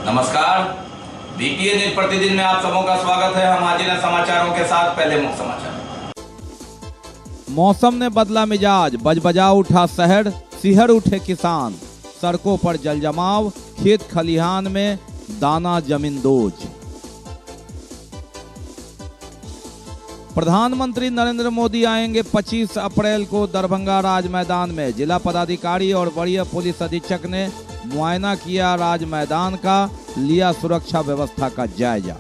नमस्कार, BPN news प्रतिदिन में आप सबों का स्वागत है। हम हाजिर हैं समाचारों के साथ। पहले मुख्य समाचार। मौसम ने बदला मिजाज, बजबजा उठा शहर, सिहर उठे किसान, सड़कों पर जलजमाव, खेत खलिहान में दाना जमींदोज। प्रधानमंत्री नरेंद्र मोदी आएंगे 25 अप्रैल को दरभंगा राज मैदान में। जिला पदाधिकारी और वरीय पुलिस अधीक्षक ने मुआयना किया राज मैदान का, लिया सुरक्षा व्यवस्था का जायजा।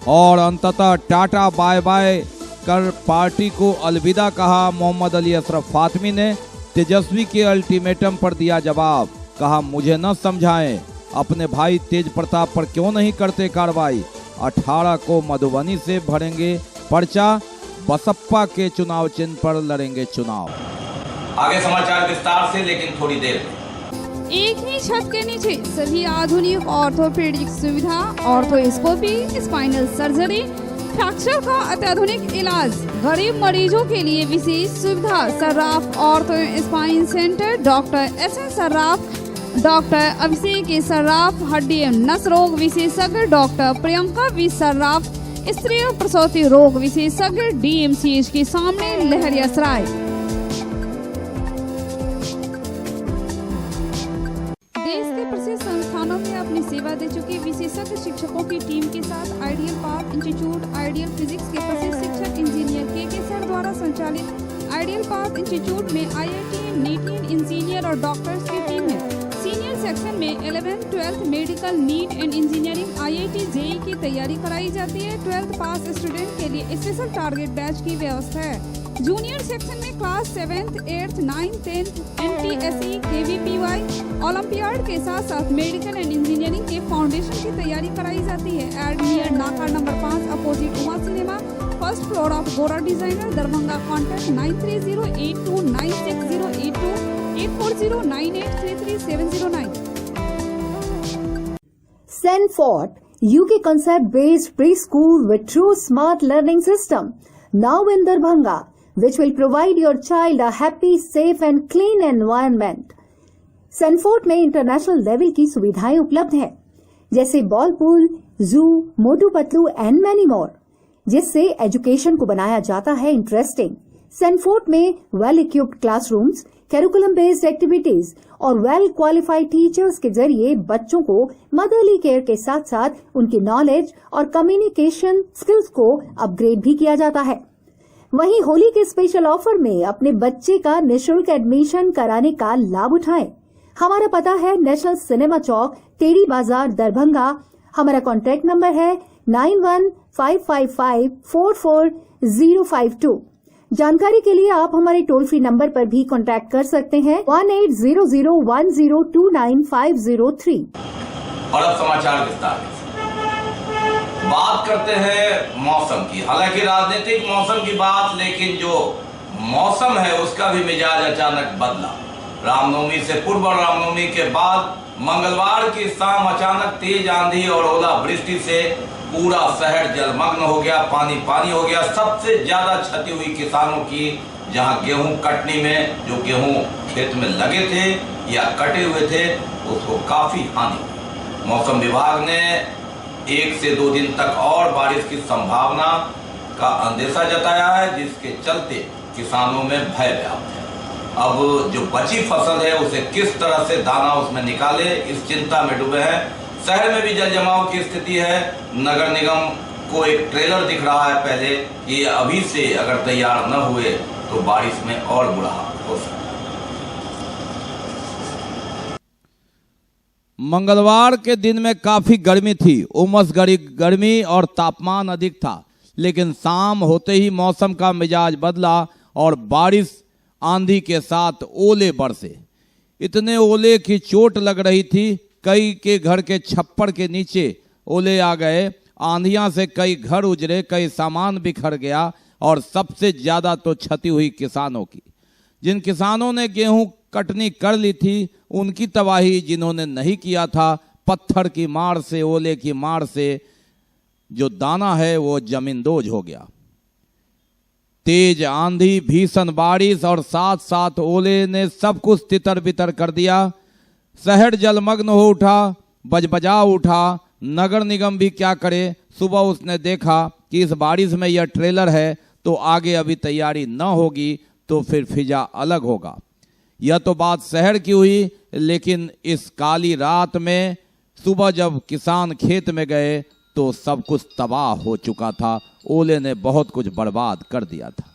और अंततः टाटा बाय बाय कर पार्टी को अलविदा कहा। मोहम्मद अली अशरफ फातमी ने तेजस्वी के अल्टीमेटम पर दिया जवाब, कहा मुझे न समझाएं, अपने भाई तेज प्रताप पर क्यों नहीं करते कार्रवाई। 18 को मधुबनी से भरेंगे पर्चा, बसपा के चुनाव चिन्ह पर लड़ेंगे चुनाव। आगे समाचार विस्तार से, लेकिन थोड़ी देर में। एक ही छत के नीचे सभी आधुनिक ऑर्थोपेडिक सुविधा, ऑर्थोस्कोपी, स्पाइनल सर्जरी, फ्रैक्चर का अत्याधुनिक इलाज, गरीब मरीजों के लिए विशेष सुविधा। Sarraf ortho spine centre, doctor S N. Sarraf, doctor Abhishek Sarraf, हड्डी एवं नस रोग विशेषज्ञ, डॉक्टर प्रियंका वी सर्राफ, स्त्री और प्रसूति रोग विशेषज्ञ, डीएमसीएच के सामने, लहरियासराय। देश के प्रसिद्ध संस्थानों में अपनी सेवा दे चुके विशेषज्ञ शिक्षकों की टीम के साथ ideal path institute, ideal physics के प्रसिद्ध शिक्षक इंजीनियर के सर द्वारा संचालित आइडियल पाथ इंस्टीट्यूट में IIT, NEET इंजीनियर और डॉक्टर्स की टीम है। सीनियर सेक्शन में 11th, 12th medical, neat and engineering, IIT, JEE की तैयारी कराई जाती है। 12th पास स्टूडेंट के लिए स्पेशल टारगेट बैच की व्यवस्था है। जूनियर सेक्शन में class 7th, 8th, 9th, 10th, NTSE, KVPY, olympiad के साथ साथ मेडिकल एंड इंजीनियरिंग के फाउंडेशन की तैयारी कराई जाती है। एड नियर नाका number 5 opposite Uma cinema, first floor of गोरा designer, Darbhanga. Contact 9308296082, 8409833709। Sanford, UK concept-based preschool with true smart learning system, now in Darbhanga, which will provide your child a happy, safe and clean environment. Sanford में international level की सुविधाएं उपलब्ध हैं, जैसे ball pool, जू, Motu Patlu and many more, जिससे education को बनाया जाता है इंटरेस्टिंग। सैनफोर्ड में well equipped classrooms, curriculum based activities और वेल क्वालिफाइड टीचर्स के जरिए बच्चों को मदरली केयर के साथ साथ उनकी नॉलेज और कम्युनिकेशन स्किल्स को अपग्रेड भी किया जाता है। वहीं होली के स्पेशल ऑफर में अपने बच्चे का निःशुल्क एडमिशन कराने का लाभ उठाएं। हमारा पता है नेशनल सिनेमा चौक, टेरी बाजार, दरभंगा। हमारा कॉन्टैक्ट नंबर है 9155544052। जानकारी के लिए आप हमारे टोल फ्री नंबर पर भी कांटेक्ट कर सकते हैं 1800102950 और अब समाचार विस्तार से। बात करते हैं मौसम की। हालांकि राजनीतिक मौसम की बात, लेकिन जो मौसम है उसका भी मिजाज अचानक बदला। रामनवमी से पूर्व और रामनवमी के बाद मंगलवार की शाम अचानक तेज आंधी और ओलावृष्टि से पूरा शहर जलमग्न हो गया, पानी पानी हो गया। सबसे ज्यादा क्षति हुई किसानों की, जहां गेहूं कटनी में, जो गेहूं खेत में लगे थे या कटे हुए थे, उसको काफी हानि हुई। मौसम विभाग ने 1 से 2 दिन तक और बारिश की संभावना का अंदेशा जताया है, जिसके चलते किसानों में भय व्याप्त है। अब जो बची फसल है उसे किस तरह से दाना उसमें निकाले, इस चिंता में डूबे हैं। शहर में भी जल जमाव की स्थिति है। नगर निगम को एक ट्रेलर दिख रहा है पहले कि अभी से अगर तैयार न हुए तो बारिश में और बुरा हो सकता है। मंगलवार के दिन में काफी गर्मी थी, उमस गर्मी और तापमान अधिक था, लेकिन शाम होते ही मौसम का मिजाज बदला और बारिश आंधी के साथ ओले बरसे। इतने ओले की चोट लग रही थी, कई के घर के छप्पर के नीचे ओले आ गए। आंधियां से कई घर उजड़े, कई सामान बिखर गया और सबसे ज्यादा तो क्षति हुई किसानों की। जिन किसानों ने गेहूं कटनी कर ली थी उनकी तबाही, जिन्होंने नहीं किया था, पत्थर की मार से, ओले की मार से जो दाना है वो जमींदोज हो गया। तेज आंधी, भीषण बारिश और साथ साथ ओले ने सब कुछ तितर बितर कर दिया। शहर जलमग्न हो उठा, बजबजा उठा। नगर निगम भी क्या करे। सुबह उसने देखा कि इस बारिश में यह ट्रेलर है तो आगे अभी तैयारी न होगी तो फिर फिजा अलग होगा। यह तो बात शहर की हुई, लेकिन इस काली रात में सुबह जब किसान खेत में गए तो सब कुछ तबाह हो चुका था। ओले ने बहुत कुछ बर्बाद कर दिया था।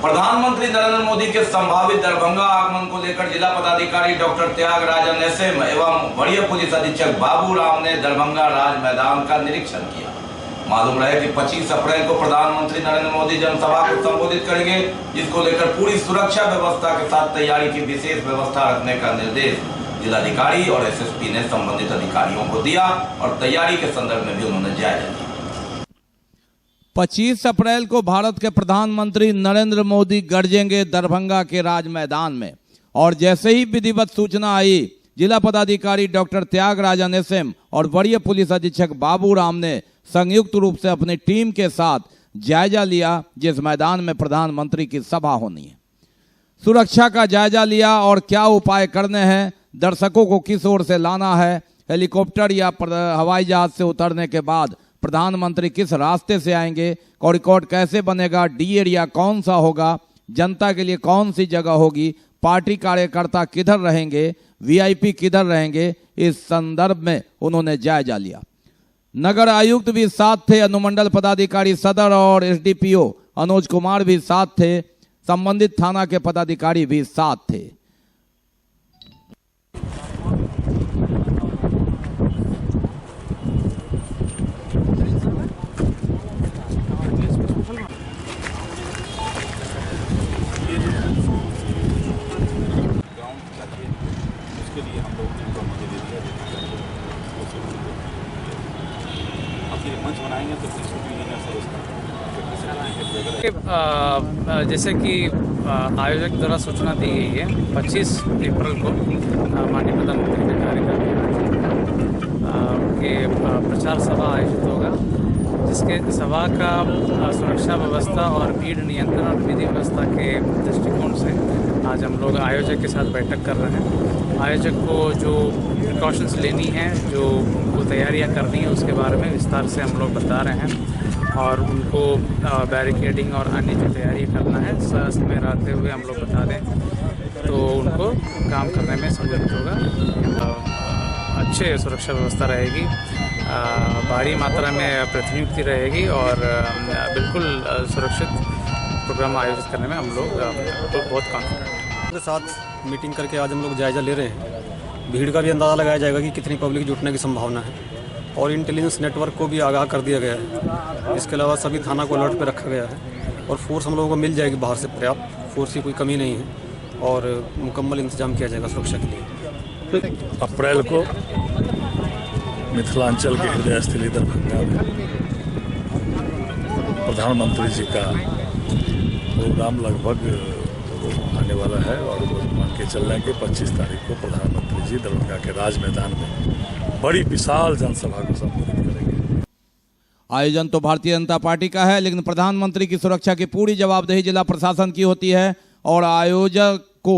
प्रधानमंत्री नरेंद्र मोदी के संभावित दरभंगा आगमन को लेकर जिला पदाधिकारी डॉक्टर त्यागराजन एसएम एवं वरीय पुलिस अधीक्षक बाबू राम ने दरभंगा राज मैदान का निरीक्षण किया। मालूम रहे कि 25 अप्रैल को प्रधानमंत्री नरेंद्र मोदी जनसभा को संबोधित करेंगे, जिसको लेकर पूरी सुरक्षा व्यवस्था के साथ तैयारी की विशेष व्यवस्था रखने का निर्देश जिलाधिकारी और एसएसपी ने संबंधित अधिकारियों को दिया और तैयारी के संदर्भ में भी उन्होंने जायजा लिया। 25 अप्रैल को भारत के प्रधानमंत्री नरेंद्र मोदी गरजेंगे दरभंगा के राज मैदान में, और जैसे ही विधिवत सूचना आई, जिला पदाधिकारी डॉक्टर त्यागराजन एसएम और वरीय पुलिस अधीक्षक बाबू राम ने संयुक्त रूप से अपनी टीम के साथ जायजा लिया जिस मैदान में प्रधानमंत्री की सभा होनी है। सुरक्षा का जायजा लिया और क्या उपाय करने हैं, दर्शकों को किस ओर से लाना है, हेलीकॉप्टर या हवाई जहाज से उतरने के बाद प्रधानमंत्री किस रास्ते से आएंगे, कॉरिडोर कैसे बनेगा, डी एरिया कौन सा होगा, जनता के लिए कौन सी जगह होगी, पार्टी कार्यकर्ता किधर रहेंगे, वीआईपी किधर रहेंगे, इस संदर्भ में उन्होंने जायजा लिया। नगर आयुक्त भी साथ थे, अनुमंडल पदाधिकारी सदर और एसडीपीओ अनुज कुमार भी साथ थे, संबंधित थाना के पदाधिकारी भी साथ थे। जैसे कि आयोजक द्वारा सूचना दी गई है 25 अप्रैल को माननीय प्रधानमंत्री के कार्यक्रम के प्रचार सभा आयोजित होगा, जिसके सभा का सुरक्षा व्यवस्था और भीड़ नियंत्रण और विधि व्यवस्था के दृष्टिकोण से आज हम लोग आयोजक के साथ बैठक कर रहे हैं। आयोजक को जो प्रिकॉशंस लेनी है, जो उनको तैयारियां करनी है, उसके बारे में विस्तार से हम लोग बता रहे हैं और उनको बैरिकेडिंग और अन्य जो तैयारी करना है समय रहते हुए हम लोग बता दें तो उनको काम करने में सहूलियत होगा। अच्छे सुरक्षा व्यवस्था रहेगी, भारी मात्रा में प्रतिनियुक्ति रहेगी और बिल्कुल सुरक्षित प्रोग्राम आयोजित करने में हम लोग बहुत कॉन्फिडेंट हैं। के साथ मीटिंग करके आज हम लोग जायजा ले रहे हैं। भीड़ का भी अंदाज़ा लगाया जाएगा कि कितनी पब्लिक जुटने की संभावना है और इंटेलिजेंस नेटवर्क को भी आगाह कर दिया गया है। इसके अलावा सभी थाना को अलर्ट पे रखा गया है और फोर्स हम लोगों को मिल जाएगी बाहर से, पर्याप्त फोर्स की कोई कमी नहीं है और मुकम्मल इंतजाम किया जाएगा सुरक्षा के लिए। अप्रैल को मिथिलांचल के हृदय स्थली दरभंगा में प्रधानमंत्री जी का प्रोग्राम लगभग आने वाला है और मान के चल रहे हैं कि 25 तारीख को प्रधानमंत्री जी दरभंगा के राज मैदान में बड़ी विशाल जनसभा को संबोधित करेंगे। आयोजन तो भारतीय जनता पार्टी का है, लेकिन प्रधानमंत्री की सुरक्षा की पूरी जवाबदेही जिला प्रशासन की होती है और आयोजक को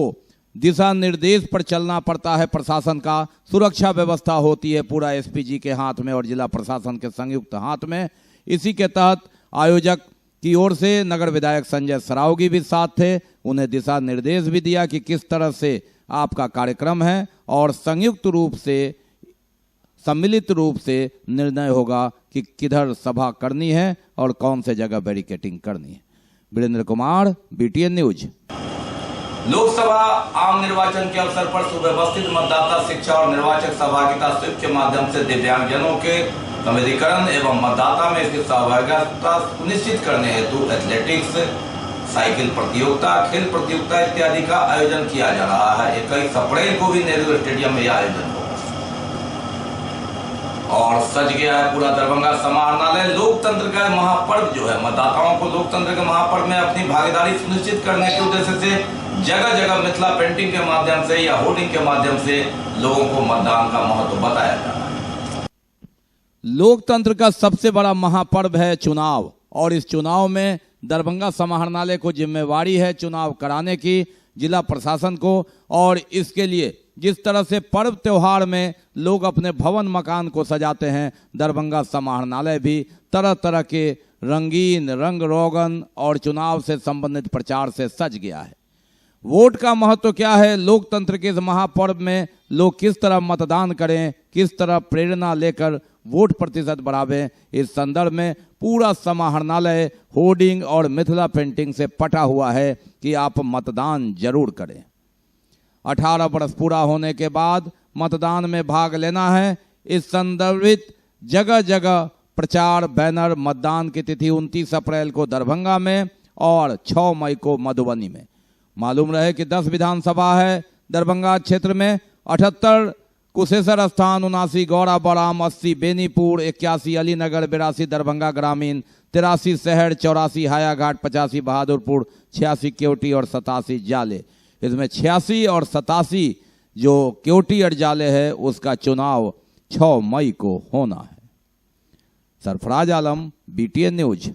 दिशा निर्देश पर चलना पड़ता है। प्रशासन का सुरक्षा व्यवस्था होती है पूरा एसपीजी के हाथ में और जिला प्रशासन के संयुक्त हाथ में। इसी के तहत आयोजक की ओर से नगर विधायक संजय सरावगी भी साथ थे, उन्हें दिशा निर्देश भी दिया कि किस तरह से आपका कार्यक्रम है और संयुक्त रूप से सम्मिलित रूप से निर्णय होगा कि किधर सभा करनी है और कौन से जगह बैरिकेटिंग करनी है। Virendra Kumar, BTN news. लोकसभा आम निर्वाचन के अवसर पर सुव्यवस्थित मतदाता शिक्षा और निर्वाचक सहभागिता स्वीप के माध्यम से दिव्यांगजनों के संवेदीकरण एवं मतदाता में इसकी सहभागिता सुनिश्चित करने हेतु एथलेटिक्स, साइकिल प्रतियोगिता, खेल प्रतियोगिता इत्यादि का आयोजन किया जा रहा है। 21 अप्रैल को भी नेहरू स्टेडियम में यह आयोजन होगा और सज गया है पूरा दरभंगा समाहरणालय। लोकतंत्र का महापर्व जो है, मतदाताओं को लोकतंत्र के महापर्व में अपनी भागीदारी सुनिश्चित करने के उद्देश्य से जगह जगह मिथिला पेंटिंग के माध्यम से या होर्डिंग के माध्यम से लोगों को मतदान का महत्व बताया जा रहा है। लोकतंत्र का सबसे बड़ा महापर्व है चुनाव और इस चुनाव में दरभंगा समाहरणालय को जिम्मेवारी है चुनाव कराने की, जिला प्रशासन को। और इसके लिए जिस तरह से पर्व त्योहार में लोग अपने भवन मकान को सजाते हैं, दरभंगा समाहरणालय भी तरह तरह के रंगीन रंग रोगन और चुनाव से संबंधित प्रचार से सज गया है। वोट का महत्व क्या है, लोकतंत्र के इस महापर्व में लोग किस तरह मतदान करें, किस तरह प्रेरणा लेकर वोट प्रतिशत बढ़ावें, इस संदर्भ में पूरा समाहरणालय होर्डिंग और मिथिला पेंटिंग से पटा हुआ है कि आप मतदान जरूर करें। 18 वर्ष पूरा होने के बाद मतदान में भाग लेना है। इस संदर्भित जगह जगह प्रचार बैनर, मतदान की तिथि 29 अप्रैल को दरभंगा में और 6 मई को मधुबनी में। मालूम रहे कि 10 विधानसभा है दरभंगा क्षेत्र में, 78 कुशेश्वर स्थान, 79 गौरा बराम, 80 बेनीपुर, 81 अलीनगर, 82 दरभंगा ग्रामीण, 83 शहर, 84 हायाघाट, 85 बहादुरपुर, 86 केवटी और 87 जाले। इसमें 86 और 87 जो केवटी और जाले है उसका चुनाव 6 मई को होना है। Sarfaraz Alam, BTN news.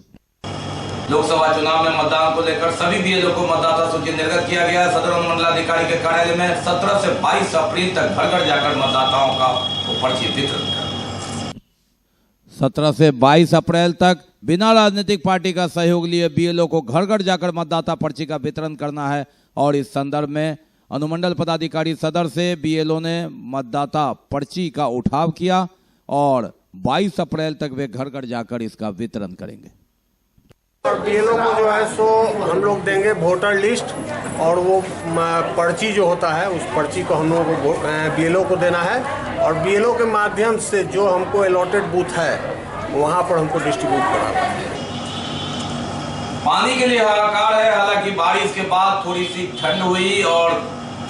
लोकसभा चुनाव में मतदान को लेकर सभी बीएलओ को मतदाता सूची निर्गत किया गया है। सदर अनुमंडलाधिकारी के कार्यालय में 17 से 22 अप्रैल तक घर घर जाकर मतदाताओं का पर्ची वितरण कर 17 से 22 अप्रैल तक बिना राजनीतिक पार्टी का सहयोग लिए बीएलओ को घर घर जाकर मतदाता पर्ची का वितरण करना है। और इस संदर्भ में अनुमंडल पदाधिकारी सदर से बीएलओ ने मतदाता पर्ची का उठाव किया और 22 अप्रैल तक वे घर घर जाकर इसका वितरण करेंगे। और बीएलओ को जो है सो हम लोग देंगे वोटर लिस्ट और वो पर्ची जो होता है उस पर्ची को हम लोगों को बीएलओ को देना है और बीएलओ के माध्यम से जो हमको अलॉटेड बूथ है वहाँ पर हमको डिस्ट्रीब्यूट कराना है। पानी के लिए हाहाकार है। हालांकि बारिश के बाद थोड़ी सी ठंड हुई और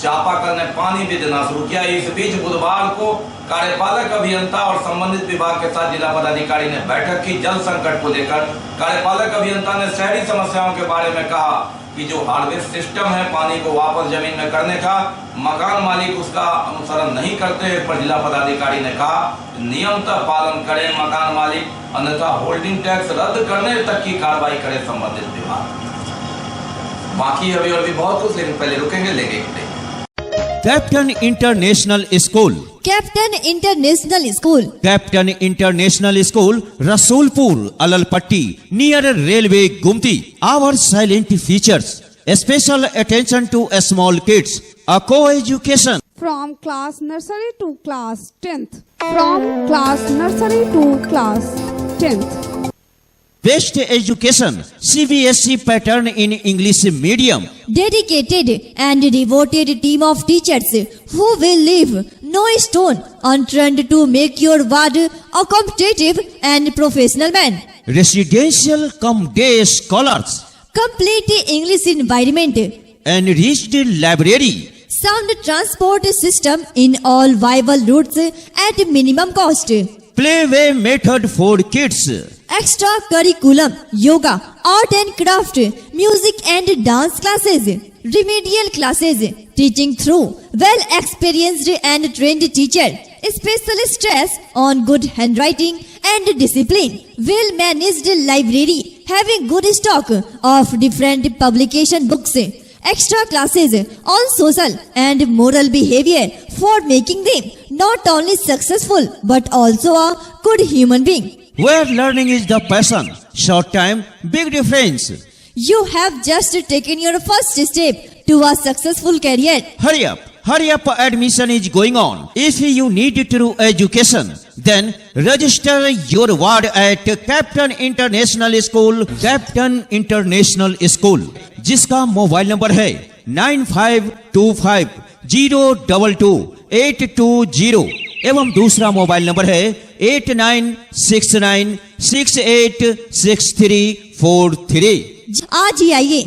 चापाकल ने पानी भी देना शुरू किया। इस बीच बुधवार को कार्यपालक अभियंता और संबंधित विभाग के साथ जिला पदाधिकारी ने बैठक की। जल संकट को लेकर कार्यपालक अभियंता ने शहरी समस्याओं के बारे में कहा कि जो हार्वेस्ट सिस्टम है पानी को वापस जमीन में करने का, मकान मालिक उसका अनुसरण नहीं करते। पर जिला पदाधिकारी ने कहा नियमतः पालन करें मकान मालिक, अन्यथा होल्डिंग टैक्स रद्द करने तक की कार्रवाई करे संबंधित विभाग। बाकी अभी और भी बहुत कुछ, लेकिन पहले रुकेंगे, लेंगे captain international school. Captain international school. Captain international school, Rasulpur, Allalpatti, near railway, गुमती। Our silent features, special attention to small kids, a co-education. From class nursery to class 10th. From class nursery to class 10th. Best education, CBSE pattern in English medium. Dedicated and devoted team of teachers who will leave no stone unturned to make your ward a competitive and professional man. Residential cum day scholars. Complete English environment. Enriched library. Sound transport system in all viable routes at minimum cost. Playway method for kids. Extra curriculum, yoga, art and craft, music and dance classes, remedial classes, teaching through well-experienced and trained teacher, special stress on good handwriting and discipline, well-managed library, having good stock of different publication books, extra classes on social and moral behavior for making them not only successful but also a good human being. Where learning is the passion, short time, big difference. You have just taken your first step to a successful career. Hurry up, Hurry up, admission is going on. If you need true education, then register your ward at Captain International School, Captain International School, जिसका mobile number है 9525022820 एवं दूसरा mobile number है 8969686343। आज ही आइए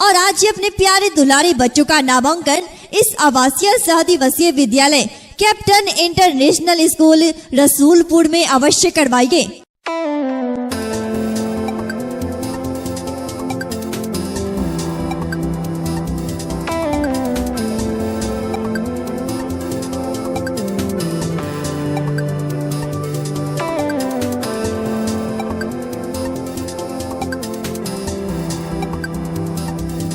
और आज ही अपने प्यारे दुलारे बच्चों का नामांकन इस आवासीय सहदिवसीय विद्यालय कैप्टन इंटरनेशनल स्कूल रसूलपुर में अवश्य करवाइए।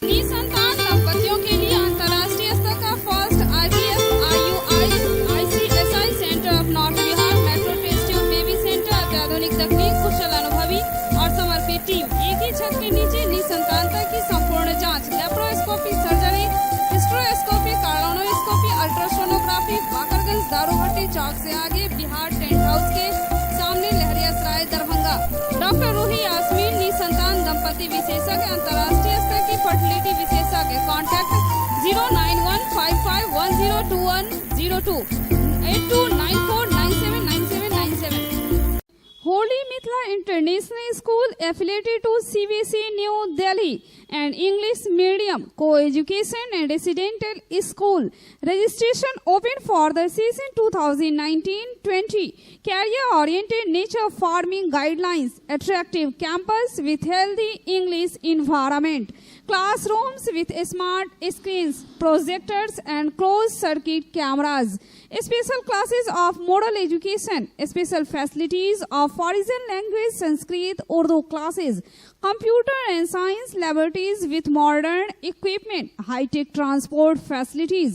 निसंतान दंपतियों के लिए अंतर्राष्ट्रीय स्तर का first IVF IUI/ICSI centre of north Bihar metro test tube baby centre अत्याधुनिक तकनीक, कुशल अनुभवी और समर्पित टीम, एक ही छत के नीचे निसंतानता की संपूर्ण जांच, laparoscopy, surgery, hysteroscopy, cardioscopy, ultrasonography, Bakarganj Darubhatti चौक से आगे बिहार टेंट हाउस के सामने लहरियासराय दरभंगा। डॉक्टर रूही यास्मीन निसंतान दंपति विशेषज्ञ, अंतर्राष्ट्रीय स्तर की फर्टिलिटी विशेषज्ञ। Contact 09155102102 8294979797। Holy Mithila International School affiliated to CBSE New Delhi and English Medium Co-Education and Residential School. Registration open for the season 2019-20. Career-oriented nature farming guidelines. Attractive campus with healthy English environment. Classrooms with smart screens, projectors and closed-circuit cameras. Special classes of model education. Special facilities of foreign language, Sanskrit, Urdu classes. Computer and science laboratories with modern equipment. High-tech transport facilities.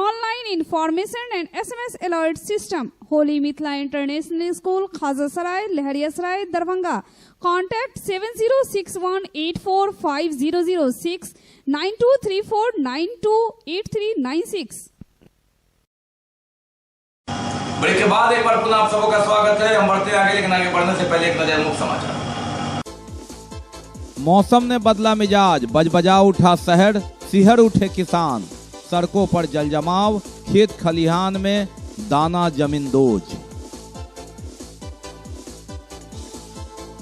Online information and SMS alert system. Holy Mithila International School, Khazasaray, Lehariyasaray, Darbhanga. Contact 7061845006 9234928396। Break के बाद एक बार पुनः आप सबों का स्वागत है। हम बढ़ते हैं आगे, लेकिन आगे बढ़ने से पहले एक नजर मुख्य समाचार। मौसम ने बदला मिजाज, बजबजा उठा शहर, सिहर उठे किसान, सड़कों पर जलजमाव, खेत खलिहान में दाना जमींदोज।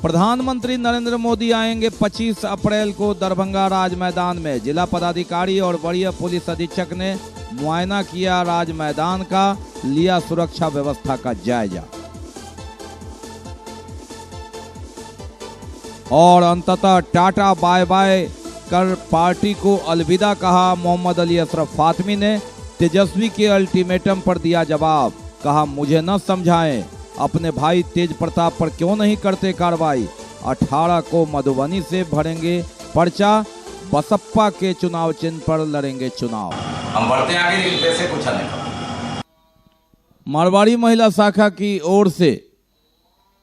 प्रधानमंत्री नरेंद्र मोदी आएंगे 25 अप्रैल को दरभंगा राज मैदान में। जिला पदाधिकारी और वरीय पुलिस अधीक्षक ने मुआयना किया राज मैदान का, लिया सुरक्षा व्यवस्था का जायजा। और अंततः टाटा बाय बाय कर पार्टी को अलविदा कहा मोहम्मद अली अशरफ फातमी ने। तेजस्वी के अल्टीमेटम पर दिया जवाब, कहा मुझे न समझाएं, अपने भाई तेज प्रताप पर क्यों नहीं करते कार्रवाई। 18 को मधुबनी से भरेंगे पर्चा, बसपा के चुनाव चिन्ह पर लड़ेंगे चुनाव। हम बढ़ते हैं आगे, लेकिन पैसे कुछ नहीं। मारवाड़ी महिला शाखा की ओर से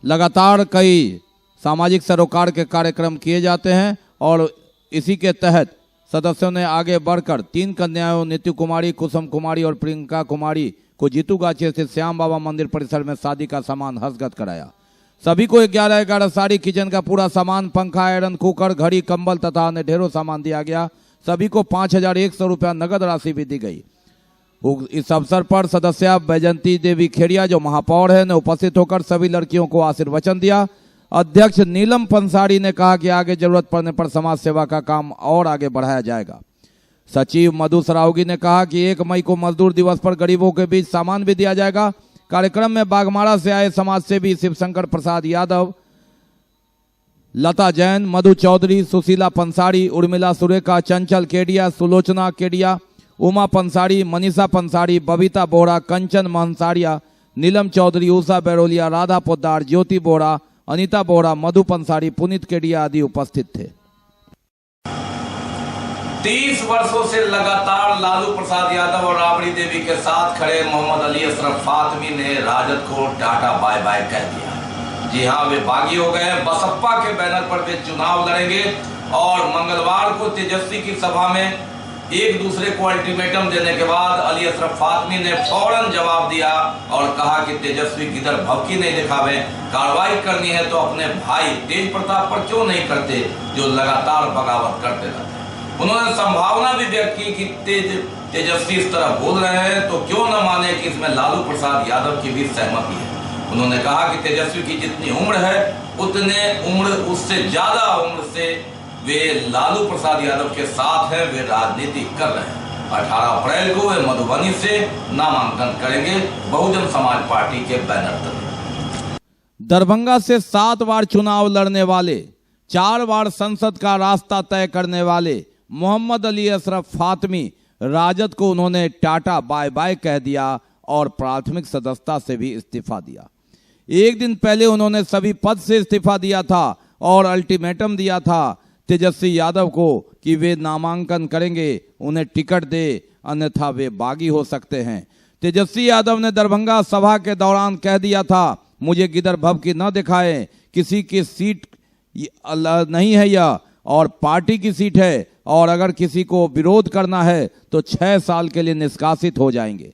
लगातार कई सामाजिक सरोकार के कार्यक्रम किए जाते हैं और इसी के तहत सदस्यों ने आगे बढ़कर 3 कन्याओं नीतू कुमारी, कुसुम कुमारी और प्रियंका कुमारी को जीतूगाछी स्थित श्याम बाबा मंदिर परिसर में शादी का सामान हस्तगत कराया। सभी को 11-11 साड़ी, किचन का पूरा सामान, पंखा, आयरन, कुकर, घड़ी, कंबल तथा अन्य ढेरों सामान दिया गया। सभी को 5100 रुपया नगद राशि भी दी गई। इस अवसर पर सदस्या बैजंती देवी खेड़िया, जो महापौर है, ने उपस्थित होकर सभी लड़कियों को आशीर्वचन दिया। अध्यक्ष नीलम पंसारी ने कहा कि आगे जरूरत पड़ने पर समाज सेवा का काम और आगे बढ़ाया जाएगा। सचिव मधु सरावगी ने कहा कि 1 मई को मजदूर दिवस पर गरीबों के बीच सामान भी दिया जाएगा। कार्यक्रम में बागमाड़ा से आए समाज सेवी शिवशंकर प्रसाद यादव, लता जैन, मधु चौधरी, सुशीला पंसारी, उर्मिला सुरेखा, चंचल केडिया, सुलोचना केडिया, उमा पंसारी, मनीषा पंसारी, बबीता बोरा, कंचन महंसारिया, नीलम चौधरी, उषा बैरोलिया, राधा पोद्दार, ज्योति बोरा, अनीता बोरा, मधु पंसारी, पुनीत केडिया आदि उपस्थित थे। 30 वर्षों से लगातार लालू प्रसाद यादव और राबड़ी देवी के साथ खड़े मोहम्मद अली अशरफ फातमी ने राजद को टाटा बाय बाय कह दिया। जी हां, वे बागी हो गए। बसपा के बैनर पर वे चुनाव लड़ेंगे और मंगलवार को तेजस्वी की सभा में एक दूसरे को अल्टीमेटम देने के बाद अली अशरफ फातमी ने फौरन जवाब दिया और कहा कि तेजस्वी किधर भवकी नहीं दिखावे, कार्रवाई करनी है तो अपने भाई तेज प्रताप पर क्यों नहीं करते जो लगातार बगावत करते रहते। उन्होंने संभावना भी व्यक्त की कि तेजस्वी इस तरह बोल रहे हैं तो क्यों न माने कि इसमें लालू प्रसाद यादव की भी सहमति है। उन्होंने कहा कि तेजस्वी की जितनी उम्र है उससे ज्यादा उम्र से वे लालू प्रसाद यादव के साथ हैं, वे राजनीति कर रहे हैं। 18 अप्रैल को वे मधुबनी से नामांकन करेंगे बहुजन समाज पार्टी के बैनर तले। दरभंगा से 7 बार चुनाव लड़ने वाले, 4 बार संसद का रास्ता तय करने वाले मोहम्मद अली अशरफ फातमी राजद को उन्होंने टाटा बाय बाय कह दिया और प्राथमिक सदस्यता से भी इस्तीफा दिया। एक दिन पहले उन्होंने सभी पद से इस्तीफा दिया था और अल्टीमेटम दिया था तेजस्वी यादव को कि वे नामांकन करेंगे, उन्हें टिकट दे, अन्यथा वे बागी हो सकते हैं। तेजस्वी यादव ने दरभंगा सभा के दौरान कह दिया था, मुझे गिदर भभकी न दिखाएं, किसी की सीट नहीं है यह और पार्टी की सीट है और अगर किसी को विरोध करना है तो 6 साल के लिए निष्कासित हो जाएंगे।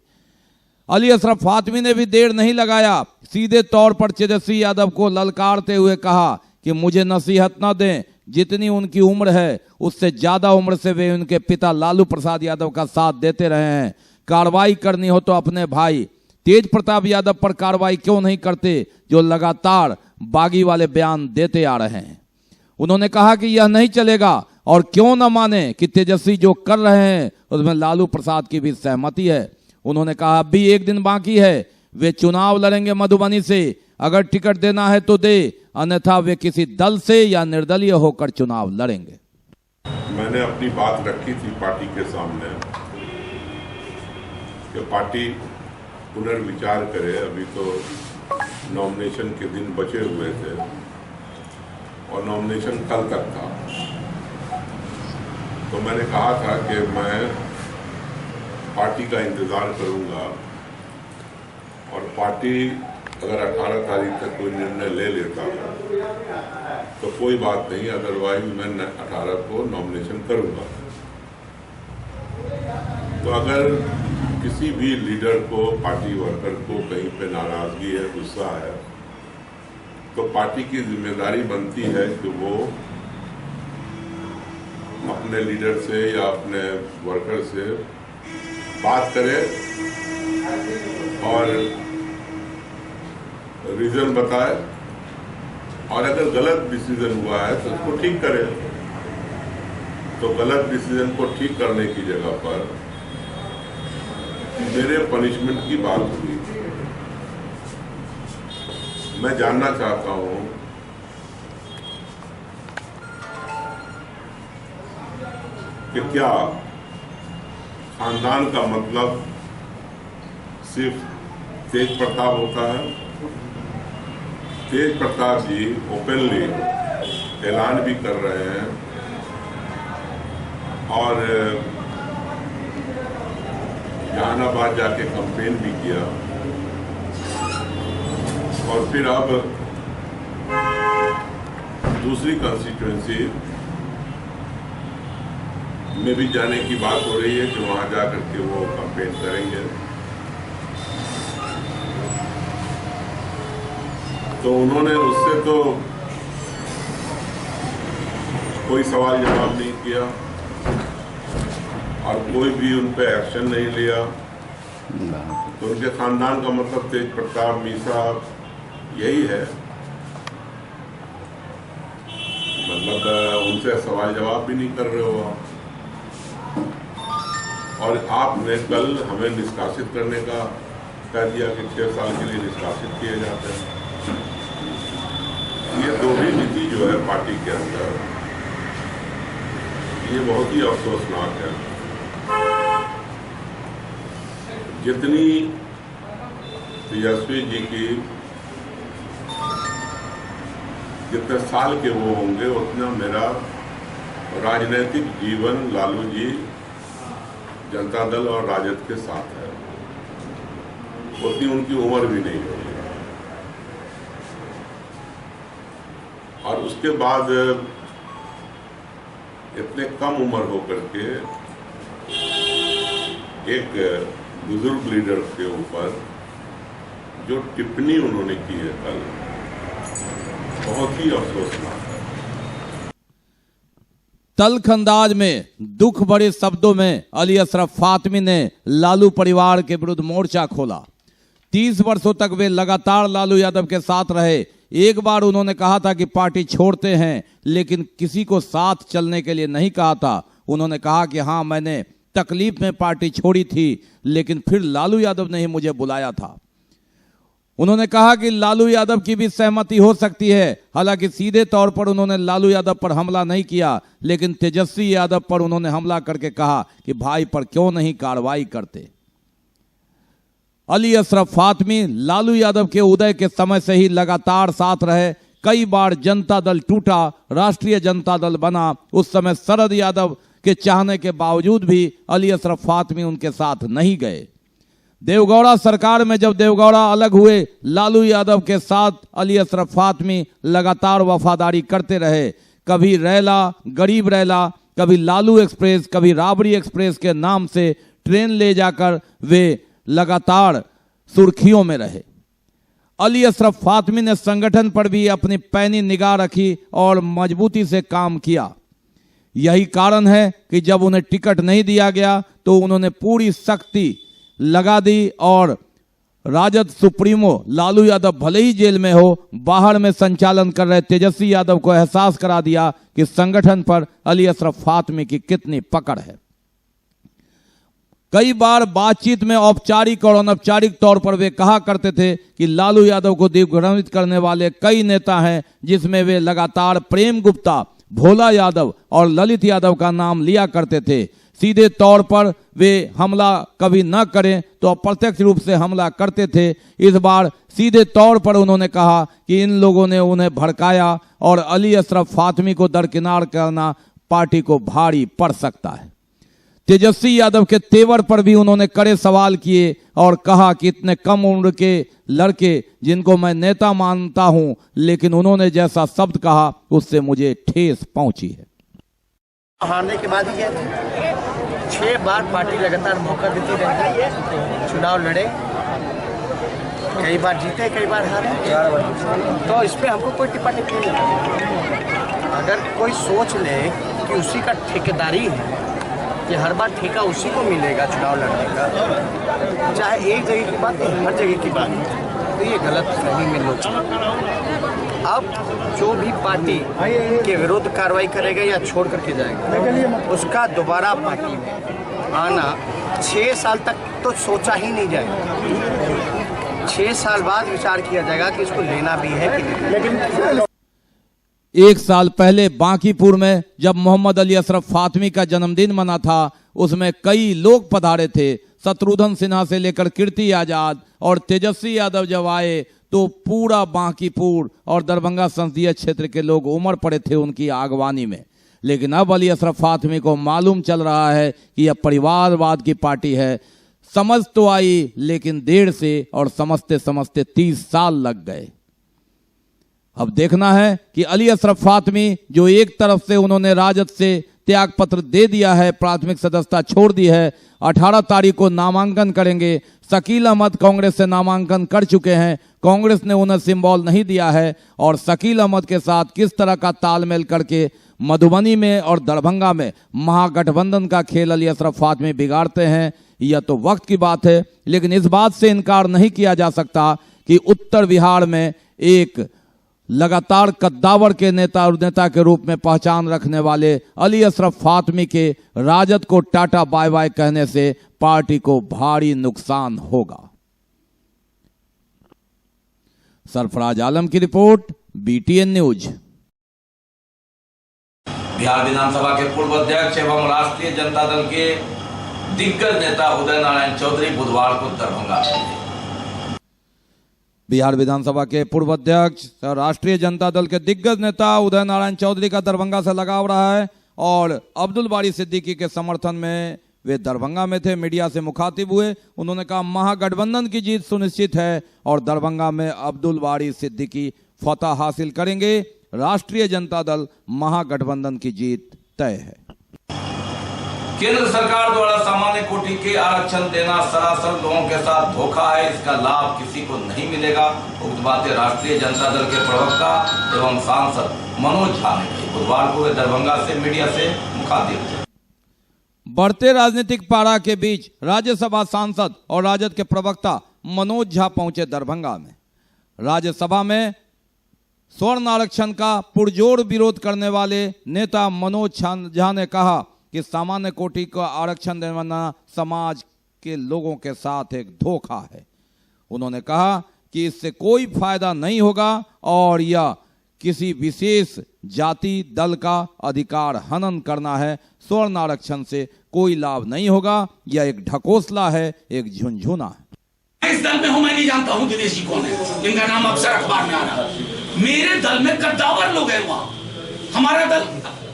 अली अशरफ फातमी ने भी देर नहीं लगाया, सीधे तौर पर तेजस्वी यादव को ललकारते हुए कहा कि मुझे नसीहत न दें, जितनी उनकी उम्र है उससे ज्यादा उम्र से वे उनके पिता लालू प्रसाद यादव का साथ देते रहे हैं। कार्रवाई करनी हो तो अपने भाई तेज प्रताप यादव पर कार्रवाई क्यों नहीं करते जो लगातार बागी वाले बयान देते आ रहे हैं। उन्होंने कहा कि यह नहीं चलेगा और क्यों न माने कि तेजस्वी जो कर रहे हैं उसमें लालू प्रसाद की भी सहमति है। उन्होंने कहा अब भी एक दिन बाकी है, वे चुनाव लड़ेंगे मधुबनी से, अगर टिकट देना है तो दे, अन्यथा वे किसी दल से या निर्दलीय होकर चुनाव लड़ेंगे। मैंने अपनी बात रखी थी पार्टी के सामने कि पार्टी पुनर्विचार करे। अभी तो नॉमिनेशन के दिन बचे हुए थे और नॉमिनेशन कल तक था, तो मैंने कहा था कि मैं पार्टी का इंतज़ार करूंगा और पार्टी अगर 18 तारीख तक कोई निर्णय ले लेता है तो कोई बात नहीं, अदरवाइज मैं 18 को नॉमिनेशन करूंगा। तो अगर किसी भी लीडर को, पार्टी वर्कर को कहीं पे नाराजगी है, गुस्सा है, तो पार्टी की जिम्मेदारी बनती है कि वो अपने लीडर से या अपने वर्कर से बात करे और रीजन बताए और अगर गलत डिसीजन हुआ है तो उसको ठीक करे। तो गलत डिसीजन को ठीक करने की जगह पर मेरे पनिशमेंट की बात हुई। मैं जानना चाहता हूं कि क्या खानदान का मतलब सिर्फ तेज प्रताप होता है? तेज प्रताप जी ओपनली ऐलान भी कर रहे हैं और जहानाबाद जाके कंपेन भी किया और फिर अब दूसरी कंस्टिट्यूएंसी में भी जाने की बात हो रही है कि वहां जाकर के वो कंपेन करेंगे। तो उन्होंने उससे तो कोई सवाल जवाब नहीं किया और कोई भी उन पे एक्शन नहीं लिया। तो उनके खानदान का मतलब तेज प्रताप, मीसा यही है, मतलब उनसे सवाल जवाब भी नहीं कर रहे हो आप। और आपने कल हमें निष्कासित करने का कह दिया कि 6 साल के लिए निष्कासित किए जाते हैं। ये दोहरी नीति जो है पार्टी के अंदर, ये बहुत ही अफसोसनाक है। जितनी तेजस्वी जी की जितने साल के वो होंगे उतना मेरा राजनीतिक जीवन लालू जी जनता दल और राजद के साथ है, उतनी उनकी उम्र भी नहीं होगी। और उसके बाद इतने कम उम्र होकर के एक बुजुर्ग लीडर के ऊपर जो टिप्पणी उन्होंने की है कल, बहुत ही अफसोसनाक है। तल्ख अंदाज में, दुख भरे शब्दों में अली अशरफ फातमी ने लालू परिवार के विरुद्ध मोर्चा खोला। 30 वर्षों तक वे लगातार लालू यादव के साथ रहे। एक बार उन्होंने कहा था कि पार्टी छोड़ते हैं, लेकिन किसी को साथ चलने के लिए नहीं कहा था। उन्होंने कहा कि हाँ, मैंने तकलीफ में पार्टी छोड़ी थी, लेकिन फिर लालू यादव ने ही मुझे बुलाया था। उन्होंने कहा कि लालू यादव की भी सहमति हो सकती है। हालांकि सीधे तौर पर उन्होंने लालू यादव पर हमला नहीं किया, लेकिन तेजस्वी यादव पर उन्होंने हमला करके कहा कि भाई पर क्यों नहीं कार्रवाई करते। अली अशरफ फातमी लालू यादव के उदय के समय से ही लगातार साथ रहे। कई बार जनता दल टूटा, राष्ट्रीय जनता दल बना। उस समय शरद यादव के चाहने के बावजूद भी अली अशरफ फातमी उनके साथ नहीं गए। देवगौड़ा सरकार में जब देवगौड़ा अलग हुए, लालू यादव के साथ अली अशरफ फातमी लगातार वफादारी करते रहे। कभी रैला, गरीब रैला, कभी लालू एक्सप्रेस, कभी राबड़ी एक्सप्रेस के नाम से ट्रेन ले जाकर वे लगातार सुर्खियों में रहे। अली अशरफ फातमी ने संगठन पर भी अपनी पैनी निगाह रखी और मजबूती से काम किया। यही कारण है कि जब उन्हें टिकट नहीं दिया गया तो उन्होंने पूरी सख्ती लगा दी और राजद सुप्रीमो लालू यादव भले ही जेल में हो, बाहर में संचालन कर रहे तेजस्वी यादव को एहसास करा दिया कि संगठन पर अली अशरफ फातमी की कितनी पकड़ है। कई बार बातचीत में औपचारिक और अनौपचारिक तौर पर वे कहा करते थे कि लालू यादव को दिग्भ्रमित करने वाले कई नेता हैं, जिसमें वे लगातार प्रेम गुप्ता, भोला यादव और ललित यादव का नाम लिया करते थे। सीधे तौर पर वे हमला कभी न करें तो अप्रत्यक्ष रूप से हमला करते थे। इस बार सीधे तौर पर उन्होंने कहा कि इन लोगों ने उन्हें भड़काया और अली अशरफ फातमी को दरकिनार करना पार्टी को भारी पड़ सकता है। तेजस्वी यादव के तेवर पर भी उन्होंने कड़े सवाल किए और कहा कि इतने कम उम्र के लड़के जिनको मैं नेता मानता हूं, लेकिन उन्होंने जैसा शब्द कहा उससे मुझे ठेस पहुंची है। हारने के बाद ही 6 बार पार्टी लगातार मौका देती रही, चुनाव लड़े, कई बार जीते, कई बार हारे, तो इस पे हमको कोई टिप्पणी नहीं। अगर कोई सोच ले कि उसी का ठेकेदारी है कि हर बार ठेका उसी को मिलेगा चुनाव लड़ने का, चाहे एक जगह की बात है, हर जगह की बात है, तो ये गलत फहमी में लोग। अब जो भी पार्टी के विरुद्ध कार्रवाई करेगा या छोड़ करके जाएगा, उसका दोबारा पार्टी में आना 6 साल तक तो सोचा ही नहीं जाएगा। 6 साल बाद विचार किया जाएगा कि इसको लेना भी है कि नहीं। लेकिन 1 साल पहले बांकीपुर में जब मोहम्मद अली अशरफ फातमी का जन्मदिन मना था, उसमें कई लोग पधारे थे। शत्रुघ्न सिन्हा से लेकर कीर्ति आजाद और तेजस्वी यादव जब आए तो पूरा बांकीपुर और दरभंगा संसदीय क्षेत्र के लोग उमड़ पड़े थे उनकी आगवानी में। लेकिन अब अली अशरफ फातमी को मालूम चल रहा है कि यह परिवारवाद की पार्टी है। समझ तो आई, लेकिन देर से, और समझते समझते 30 साल लग गए। अब देखना है कि अली अशरफ फातमी, जो एक तरफ से उन्होंने राजद से त्याग पत्र दे दिया है, प्राथमिक सदस्यता छोड़ दी है, 18 तारीख को नामांकन करेंगे। शकील अहमद कांग्रेस से नामांकन कर चुके हैं, कांग्रेस ने उन्हें सिंबल नहीं दिया है। और शकील अहमद के साथ किस तरह का तालमेल करके मधुबनी में और दरभंगा में महागठबंधन का खेल अली अशरफ फातमी बिगाड़ते हैं, यह तो वक्त की बात है। लेकिन इस बात से इनकार नहीं किया जा सकता कि उत्तर बिहार में एक लगातार कद्दावर के नेता के रूप में पहचान रखने वाले अली अशरफ फातमी के राजद को टाटा बाय बाय कहने से पार्टी को भारी नुकसान होगा। सरफराज आलम की रिपोर्ट, BTN न्यूज। बिहार विधानसभा के पूर्व अध्यक्ष एवं राष्ट्रीय जनता दल के दिग्गज नेता उदय नारायण चौधरी बुधवार को दरभंगा पहुंचे। बिहार विधानसभा के पूर्व अध्यक्ष राष्ट्रीय जनता दल के दिग्गज नेता उदय नारायण चौधरी का दरभंगा से लगाव रहा है और अब्दुल बारी सिद्दीकी के समर्थन में वे दरभंगा में थे। मीडिया से मुखातिब हुए, उन्होंने कहा महागठबंधन की जीत सुनिश्चित है और दरभंगा में अब्दुल बारी सिद्दीकी फतह हासिल करेंगे। राष्ट्रीय जनता दल महागठबंधन की जीत तय है। केंद्र सरकार द्वारा सामान्य कोटि के आरक्षण देना सरासर लोगों के साथ धोखा है, इसका लाभ किसी को नहीं मिलेगा। उक्त बातें राष्ट्रीय जनता दल के प्रवक्ता एवं सांसद मनोज झा ने कही। बुधवार को वे दरभंगा से मीडिया से मुखातिब थे। बढ़ते राजनीतिक पारा के बीच राज्यसभा सांसद और राजद के प्रवक्ता मनोज झा पहुंचे दरभंगा में। राज्यसभा में स्वर्ण आरक्षण का पुरजोर विरोध करने वाले नेता मनोज झा ने कहा कि सामान्य कोटि का आरक्षण देना समाज के लोगों के साथ एक धोखा है। उन्होंने कहा कि इससे कोई फायदा नहीं होगा और यह किसी विशेष जाति दल का अधिकार हनन करना है। स्वर्ण आरक्षण से कोई लाभ नहीं होगा, यह एक ढकोसला है, एक झुनझुना है। इस दल में हूं, मैं नहीं जानता हूं दिनेश जी कौन है, जिनका नाम अक्सर अखबार में आ रहा है। मेरे दल में कद्दावर लोग हैं वहां। हमारा दल,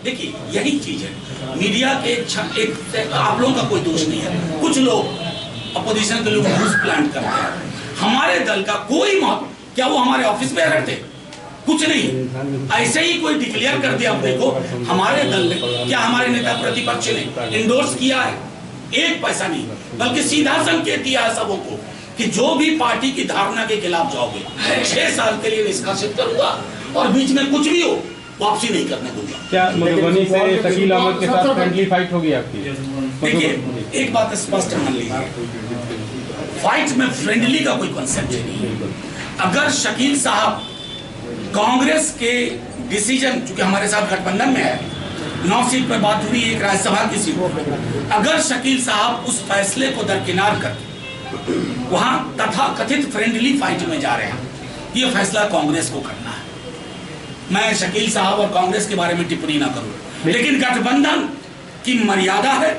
देखिए यही चीज है, मीडिया के एक आप लोगों का कोई दोष नहीं है। कुछ लोग अपोजिशन के लोग न्यूज प्लांट करते हैं। हमारे दल का कोई क्या वो हमारे ऑफिस में रहते कुछ नहीं, ऐसे ही कोई डिक्लेयर कर दिया अपने को। हमारे दल ने क्या हमारे नेता प्रतिपक्ष ने इंडोर्स किया है? एक पैसा नहीं, बल्कि सीधा संकेत दिया है सबों को कि जो भी पार्टी की धारणा के खिलाफ जाओगे 6 साल के लिए निष्कासित करूंगा और बीच में कुछ भी हो वापसी नहीं करने दूंगा। क्या मधुबनी से शकील अहमद के साथ फ्रेंडली फाइट होगी आपकी? देखिए एक बात स्पष्ट मान लीजिए, फाइट में फ्रेंडली का कोई कंसेप्ट नहीं है। अगर शकील साहब कांग्रेस के डिसीजन, चूंकि हमारे साथ गठबंधन में है, 9 सीट पर बात हुई, एक राज्यसभा की सीट पर, अगर शकील साहब उस फैसले को दरकिनार करके वहां तथा कथित फ्रेंडली फाइट में जा रहे हैं, ये फैसला कांग्रेस को करना है। मैं शकील साहब और कांग्रेस के बारे में टिप्पणी ना करूं, लेकिन गठबंधन की मर्यादा है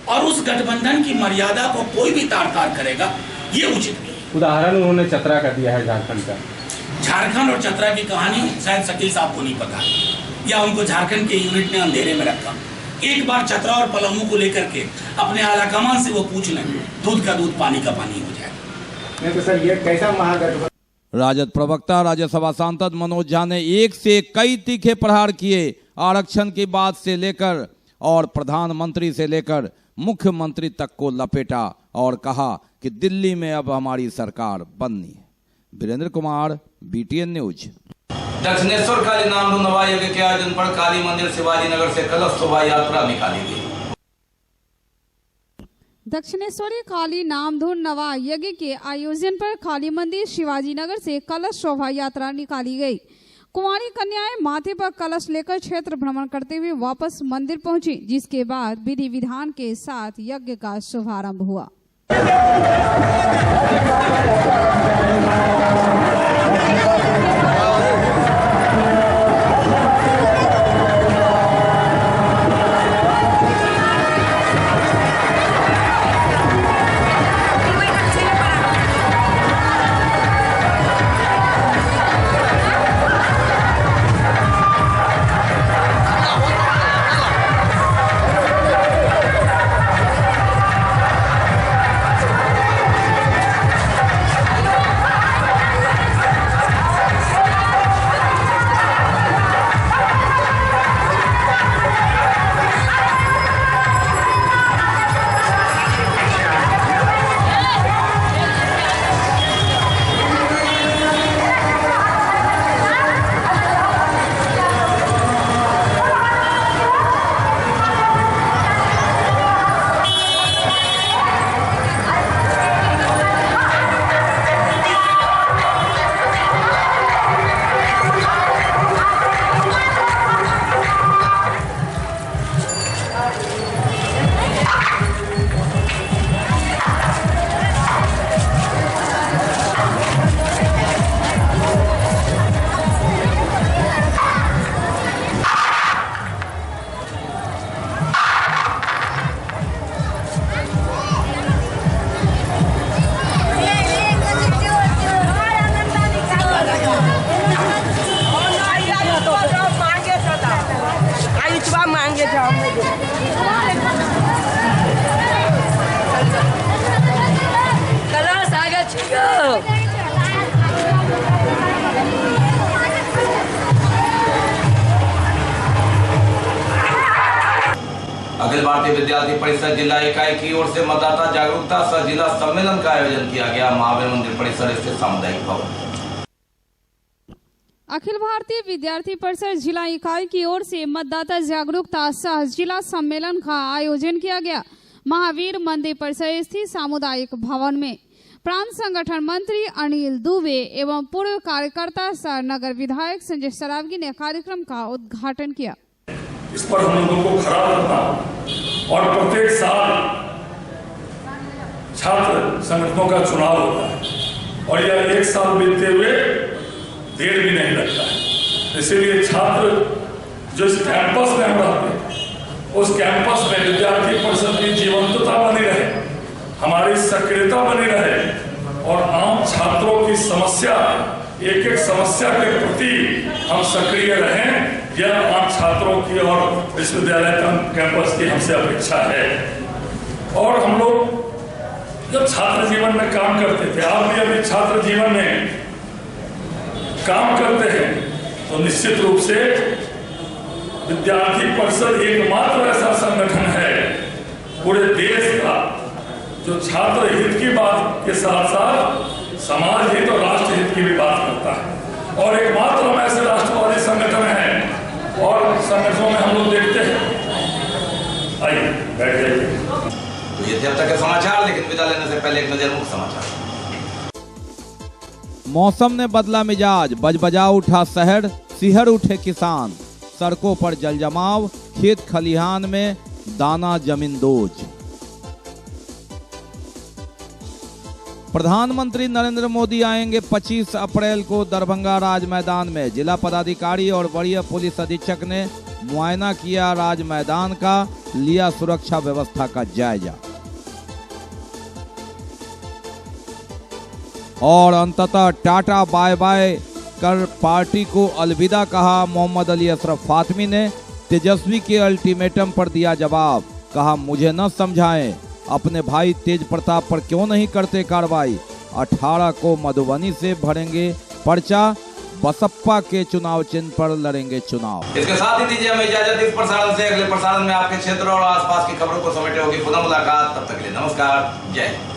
और उस गठबंधन की मर्यादा को कोई भी तार-तार करेगा, ये उचित नहीं। उदाहरण उन्होंने चतरा का दिया है झारखंड का। झारखंड और चतरा की कहानी शायद शकील साहब को नहीं पता, या उनको झारखंड के यूनिट ने अंधेरे में रखा। एक बार चतरा और पलामू को लेकर के अपने आलाकमान से वो पूछ लें, दूध का दूध पानी का पानी हो जाए। नहीं तो सर ये कैसा महागठबंधन? राजद प्रवक्ता राज्यसभा सांसद मनोज झा ने एक से कई तीखे प्रहार किए। आरक्षण की बात से लेकर और प्रधानमंत्री से लेकर मुख्यमंत्री तक को लपेटा और कहा कि दिल्ली में अब हमारी सरकार बननी है। Virendra Kumar, BTN news. दक्षिणेश्वर काली नामधुन नवा यज्ञ के आयोजन पर काली मंदिर शिवाजी नगर से कलश शोभा यात्रा निकाली गई। दक्षिणेश्वरी काली नामधुन नवा यज्ञ के आयोजन पर काली मंदिर शिवाजी नगर से कलश शोभा यात्रा निकाली गई। कुंवारी कन्याएं माथे पर कलश लेकर क्षेत्र भ्रमण करते हुए वापस मंदिर पहुंची, जिसके बाद विधि विधान के साथ यज्ञ का शुभारंभ हुआ। अखिल भारतीय विद्यार्थी परिषद जिला इकाई की ओर से मतदाता जागरूकता सह जिला सम्मेलन का आयोजन किया गया महावीर मंदिर परिसर स्थित सामुदायिक भवन। अखिल भारतीय विद्यार्थी परिषद जिला इकाई की ओर से मतदाता जागरूकता सह जिला सम्मेलन का आयोजन किया गया महावीर मंदिर परिसर स्थित सामुदायिक भवन में। प्रांत संगठन मंत्री अनिल दुबे एवं पूर्व कार्यकर्ता सह नगर विधायक संजय सरावगी ने कार्यक्रम का उद्घाटन किया। इस पर हम लोगों को खड़ा करना और प्रत्येक साल छात्र संगठनों का चुनाव होता है और यह एक साल बीतते हुए देर भी नहीं लगता है। इसीलिए छात्र जो इस कैंपस में हम रहते हैं उस कैंपस में विद्यार्थी परिषद की जीवंतता बनी रहे, हमारी सक्रियता बनी रहे और आम छात्रों की समस्या एक एक समस्या के प्रति हम सक्रिय रहें, यह आम छात्रों की और विश्वविद्यालय कैंपस की हमसे अपेक्षा है। और हम लोग जब छात्र जीवन में काम करते थे, आप भी अभी छात्र जीवन में काम करते हैं, तो निश्चित रूप से विद्यार्थी परिषद एकमात्र ऐसा संगठन है पूरे देश का जो छात्र हित की बात के साथ साथ समाज हित और राष्ट्र हित की भी बात करता है। और एकमात्र हम ऐसे राष्ट्रवादी संगठन हैं और संगठनों में हम लोग देखते हैं। आइए बैठ जाइए। तो ये थे अब तक के समाचार, लेकिन विदा लेने से पहले एक नजर मुख्य समाचार। मौसम ने बदला मिजाज, बजबजा उठा शहर, सिहर उठे किसान, सड़कों पर जलजमाव, खेत खलिहान में दाना जमींदोज। प्रधानमंत्री नरेंद्र मोदी आएंगे 25 अप्रैल को दरभंगा राज मैदान में। जिला पदाधिकारी और वरीय पुलिस अधीक्षक ने मुआयना किया राज मैदान का, लिया सुरक्षा व्यवस्था का जायजा। और अंततः टाटा बाय बाय कर पार्टी को अलविदा कहा मोहम्मद अली अशरफ फातमी ने। तेजस्वी के अल्टीमेटम पर दिया जवाब, कहा मुझे न समझाएं, अपने भाई तेज प्रताप पर क्यों नहीं करते कार्रवाई। 18 को मधुबनी से भरेंगे पर्चा, बसपा के चुनाव चिन्ह पर लड़ेंगे चुनाव। इसके साथ ही दीजिए हमें इजाजत इस प्रसारण से। अगले प्रसारण में आपके क्षेत्र और आसपास की खबरों को समेटे होगी पुनः मुलाकात। तब तक के लिए नमस्कार, जय हिंद।